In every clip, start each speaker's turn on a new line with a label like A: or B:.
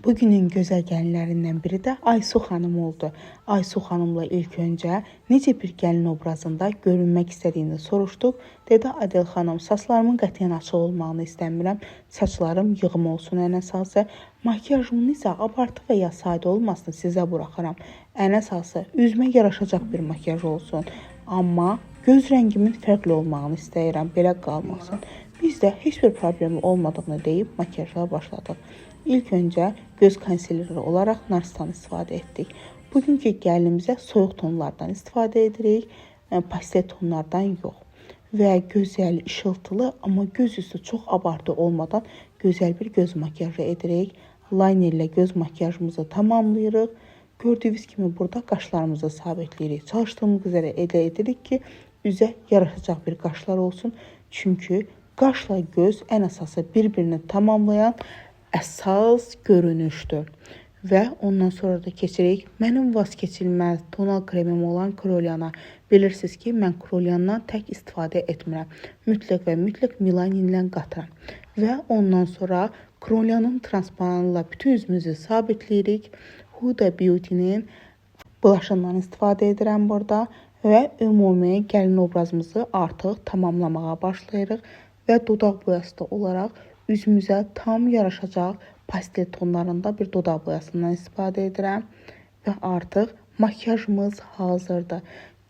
A: Bugünün gözəl gəlinlərindən biri də Aysu xanım oldu. Aysu xanımla ilk öncə necə bir gəlin obrazında görünmək istədiyini soruşduq. Dedi Adel xanım, saçlarımın qətiyyən açıq olmağını istəmirəm. Saçlarım yığım olsun ən əsası. Makyajımın isə abartı və ya sadə olmasını sizə buraxıram. Ən əsası üzümə yaraşacaq bir makyaj olsun. Amma göz rəngimin fərqli olmağını istəyirəm, belə qalmasın. Biz də heç bir problemi olmadığını deyib makyajlara başladıq. İlk öncə göz konsileri olaraq Narstan istifadə etdik. Bugünkü gəlinimizə soyuq tonlardan istifadə edirik, pastel tonlardan yox. Və gözəl, işıltılı, amma göz üstü çox abartı olmadan gözəl bir göz makyajı edirik. Laynerlə göz makyajımızı tamamlayırıq. Gördüyünüz kimi burada qaşlarımızı sabitləyirik. Çalışdığımız üzrə elə edirik ki, üzə yaraşacaq bir qaşlar olsun. Çünki qaşla göz ən əsası bir-birini tamamlayan əsas görünüşdür. Və ondan sonra da keçirik mənim vazkeçilməz tonal kremim olan Krolyana. Bilirsiniz ki, mən Krolyandan tək istifadə etmirəm. Mütləq və mütləq Milaninlə qatıram. Və ondan sonra Krolyanın transparanıyla bütün üzümüzü sabitləyirik. Huda Beauty'nin blushından istifadə edirəm burada. Və ümumi gəlin obrazımızı artıq tamamlamağa başlayırıq. Və dodaq boyası da olaraq üzümüzə tam yaraşacaq pastel tonlarında bir dodaq boyasından istifadə edirəm. Və artıq makyajımız hazırdır.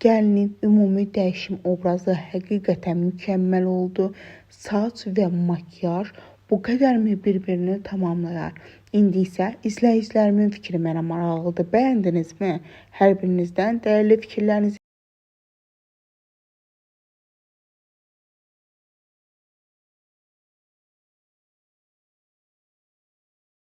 A: Gəlinin ümumi dəyişim obrazı həqiqətən mükəmməl oldu. Saç və makyaj bu qədərmi bir-birini tamamlayar. İndi isə izləyicilərimin fikri mənə maraqlıdır. Bəyəndinizmi? Hər birinizdən dəyərli fikirlərinizi